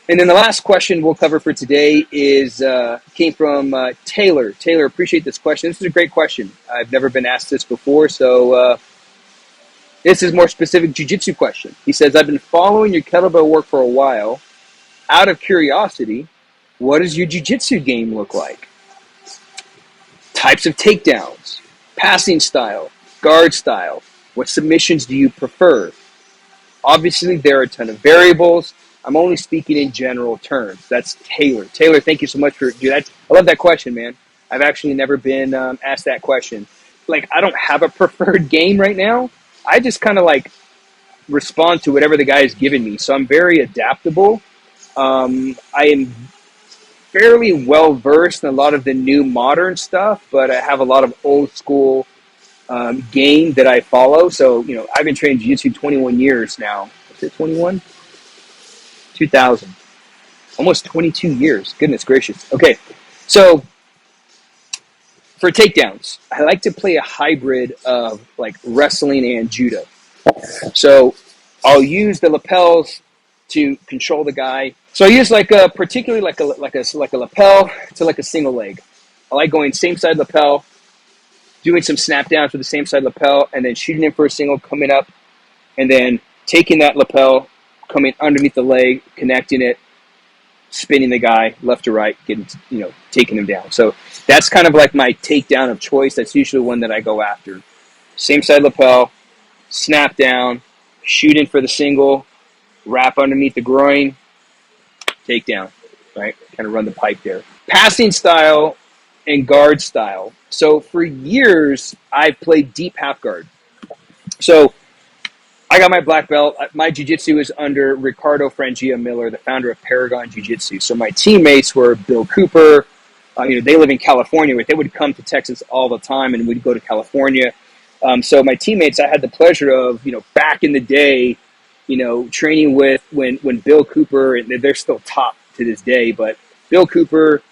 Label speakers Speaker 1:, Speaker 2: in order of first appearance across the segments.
Speaker 1: And then the last question we'll cover for today is came from Taylor. Taylor, appreciate this question. This is a great question. I've never been asked this before, so this is more specific jiu-jitsu question. He says, I've been following your kettlebell work for a while. Out of curiosity, what does your jiu-jitsu game look like? Types of takedowns, passing style, guard style. What submissions do you prefer? Obviously, there are a ton of variables. I'm only speaking in general terms. That's Taylor. Taylor, thank you so much for that. I love that question, man. I've actually never been asked that question. Like, I don't have a preferred game right now. I just kind of like respond to whatever the guy is giving me. So I'm very adaptable. I am fairly well versed in a lot of the new modern stuff, but I have a lot of old school game that I follow. So, I've been training Jiu-Jitsu 21 years now. Is it 21? 2000. Almost 22 years. Goodness gracious. Okay, so for takedowns, I like to play a hybrid of like wrestling and judo. So I'll use the lapels to control the guy. So I use particularly like a lapel to like a single leg. I like going same side lapel, doing some snap downs with the same side lapel, and then shooting in for a single, coming up, and then taking that lapel, coming underneath the leg, connecting it, spinning the guy left to right, taking him down. So that's kind of like my takedown of choice. That's usually one that I go after. Same side lapel, snap down, shoot in for the single, wrap underneath the groin, takedown, right? Kind of run the pipe there. Passing style and guard style. So for years, I've played deep half guard. So I got my black belt. My jiu-jitsu is under Ricardo Frangia Miller, the founder of Paragon Jiu-Jitsu. So my teammates were Bill Cooper. They live in California. They would come to Texas all the time, and we'd go to California. So my teammates, I had the pleasure of, back in the day, training with when Bill Cooper, and they're still top to this day, but Bill Cooper,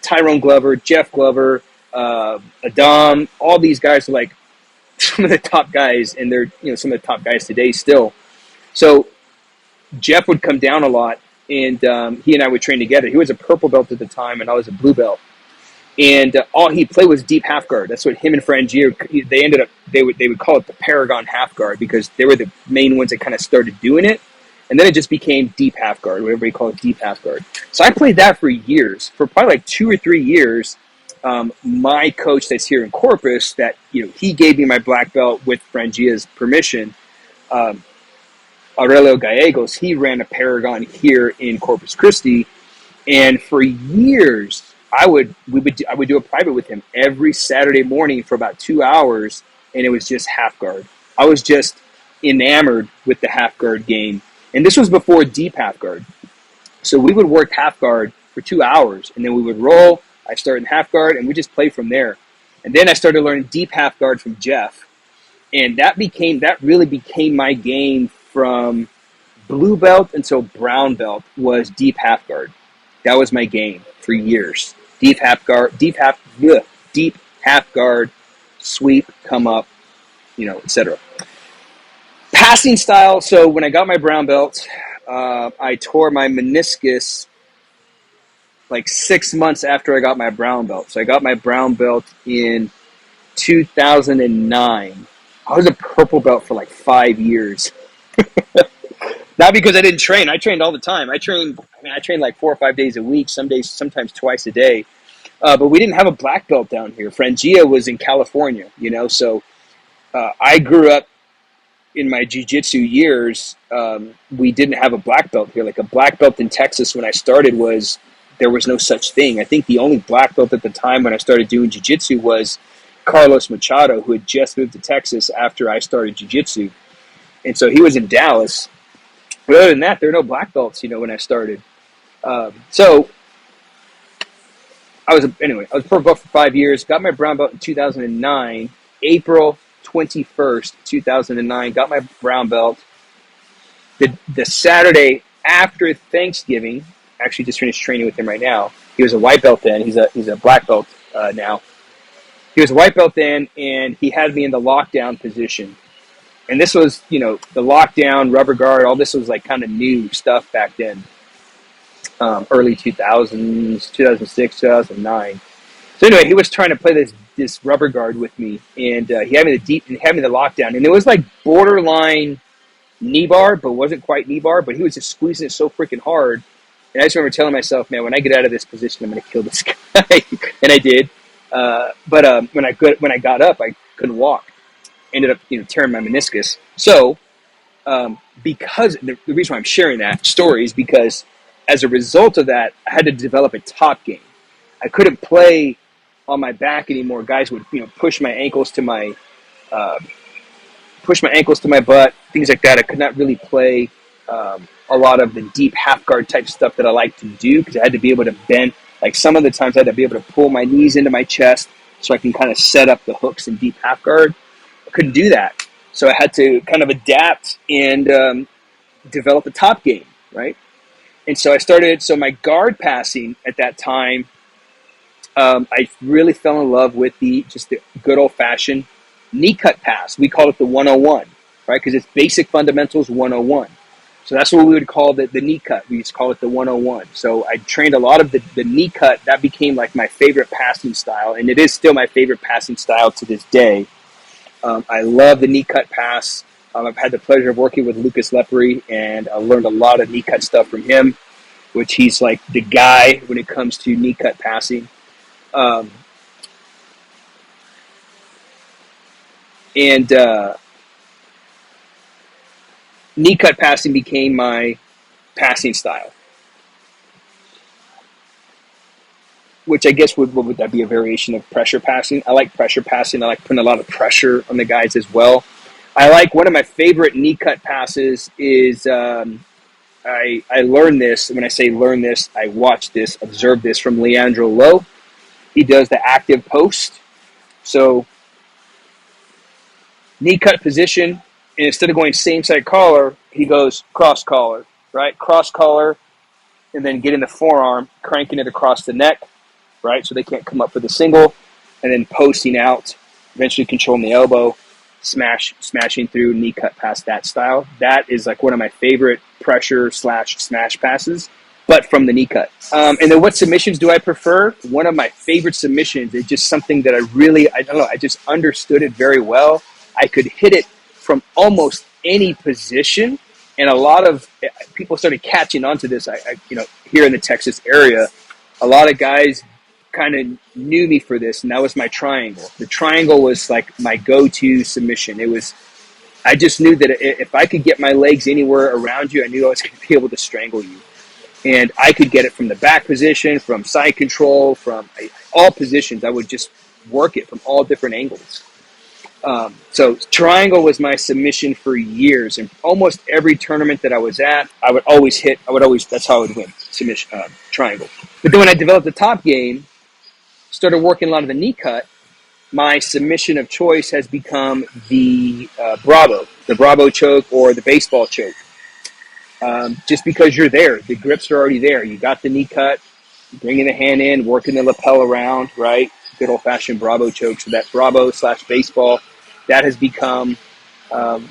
Speaker 1: Tyrone Glover, Jeff Glover, Adam, all these guys are like some of the top guys, and they're some of the top guys today still. So Jeff would come down a lot, and he and I would train together. He was a purple belt at the time, and I was a blue belt. And all he played was deep half guard. That's what him and Frangier, they would call it the Paragon half guard, because they were the main ones that kind of started doing it. And then it just became deep half guard, what everybody called deep half guard. So I played that for years, for probably like 2 or 3 years. My coach that's here in Corpus, that he gave me my black belt with Frangier's permission. Aurelio Gallegos, he ran a Paragon here in Corpus Christi, and for years I would do a private with him every Saturday morning for about 2 hours, and it was just half guard. I was just enamored with the half guard game, and this was before deep half guard. So we would work half guard for 2 hours, and then we would roll. I started in half guard, and we just played from there. And then I started learning deep half guard from Jeff, and that really became my game from blue belt until brown belt. Was deep half guard. That was my game for years. Deep half guard, deep half guard, sweep, come up, etc. Passing style. So when I got my brown belt, I tore my meniscus like 6 months after I got my brown belt. So I got my brown belt in 2009. I was a purple belt for like 5 years. Not because I didn't train. I trained all the time. I trained like 4 or 5 days a week, some days, sometimes twice a day. But we didn't have a black belt down here. Frangia was in California, so I grew up in my jiu-jitsu years. We didn't have a black belt here. Like a black belt in Texas when I started there was no such thing. I think the only black belt at the time when I started doing jiu-jitsu was Carlos Machado, who had just moved to Texas after I started jiu-jitsu. And so he was in Dallas. But other than that, there were no black belts, when I started. So I was purple belt for 5 years, got my brown belt in 2009, April 21st, 2009, got my brown belt. The Saturday after Thanksgiving, actually just finished training with him right now. He was a white belt then. He's a black belt now. He was a white belt then, and he had me in the lockdown position. And this was, the lockdown, rubber guard, all this was like kind of new stuff back then. early 2000s, 2006, 2009. So anyway, he was trying to play this rubber guard with me, and he had me the lockdown, and it was like borderline knee bar, but wasn't quite knee bar. But he was just squeezing it so freaking hard, and I just remember telling myself, "Man, when I get out of this position, I'm going to kill this guy," and I did. But when I got up, I couldn't walk. Ended up tearing my meniscus. So because the reason why I'm sharing that story is because as a result of that, I had to develop a top game. I couldn't play on my back anymore. Guys would push my ankles to my butt, things like that. I could not really play a lot of the deep half guard type stuff that I like to do because I had to be able to bend. Like some of the times I had to be able to pull my knees into my chest so I can kind of set up the hooks in deep half guard. I couldn't do that. So I had to kind of adapt and develop a top game, right? And so so my guard passing at that time, I really fell in love with the good old fashioned knee cut pass. We call it the 101, right? Because it's basic fundamentals 101. So that's what we would call the knee cut. We just call it the 101. So I trained a lot of the knee cut. That became like my favorite passing style, and it is still my favorite passing style to this day. I love the knee cut pass. I've had the pleasure of working with Lucas Lepri, and I learned a lot of knee cut stuff from him, which he's like the guy when it comes to knee cut passing. And knee cut passing became my passing style, which I guess would that be a variation of pressure passing? I like pressure passing. I like putting a lot of pressure on the guys as well. I like one of my favorite knee cut passes is I learned this. When I say learn this, I watched this, observed this from Leandro Lowe. He does the active post. So knee cut position, and instead of going same side collar, he goes cross collar, right? Cross collar, and then getting the forearm, cranking it across the neck, right? So they can't come up for the single, and then posting out, eventually controlling the elbow, smashing through, knee cut past that style. That is like one of my favorite pressure / smash passes, but from the knee cut. And then what submissions do I prefer? One of my favorite submissions is just something that I just understood it very well. I could hit it from almost any position, and a lot of people started catching on to this. Here in the Texas area, a lot of guys kind of knew me for this, and that was my triangle. The triangle was like my go-to submission. I just knew that if I could get my legs anywhere around you, I knew I was going to be able to strangle you. And I could get it from the back position, from side control, from all positions. I would just work it from all different angles. So triangle was my submission for years, and almost every tournament that I was at, that's how I would win, submission, triangle. But then when I developed the top game, started working a lot of the knee cut, my submission of choice has become the Bravo choke or the baseball choke. Just because you're there, the grips are already there. You got the knee cut, bringing the hand in, working the lapel around, right? Good old-fashioned Bravo choke. So that Bravo / baseball, that has become the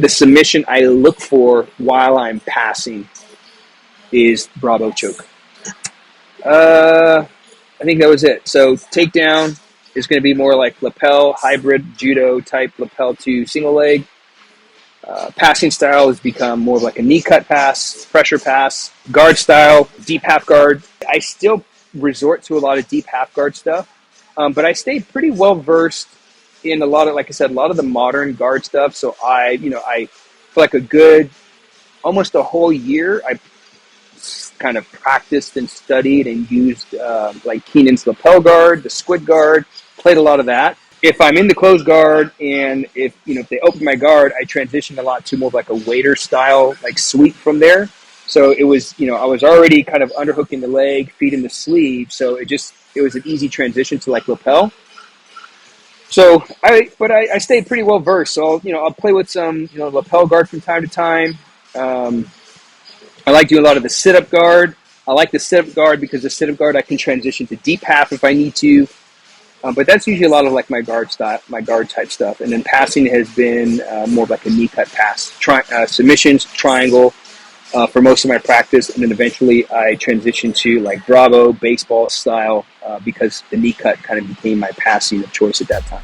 Speaker 1: submission I look for while I'm passing is Bravo choke. I think that was it. So takedown is going to be more like lapel, hybrid judo type lapel to single leg. Passing style has become more of like a knee cut pass, pressure pass, guard style, deep half guard. I still resort to a lot of deep half guard stuff, but I stay pretty well versed in a lot of the modern guard stuff. So I feel like almost a whole year, I kind of practiced and studied and used like Keenan's lapel guard, the squid guard, played a lot of that. If I'm in the closed guard and if they open my guard, I transitioned a lot to more of like a waiter style, like sweep from there. So it was, I was already kind of underhooking the leg, feet in the sleeve. So it was an easy transition to like lapel. So I stayed pretty well versed. So I'll play with some, lapel guard from time to time. I like doing a lot of the sit-up guard. I like the sit-up guard because the sit-up guard I can transition to deep half if I need to. But that's usually a lot of like my guard type stuff. And then passing has been more of like a knee cut pass. Submissions, triangle, for most of my practice, and then eventually I transitioned to like Bravo baseball style because the knee cut kind of became my passing of choice at that time.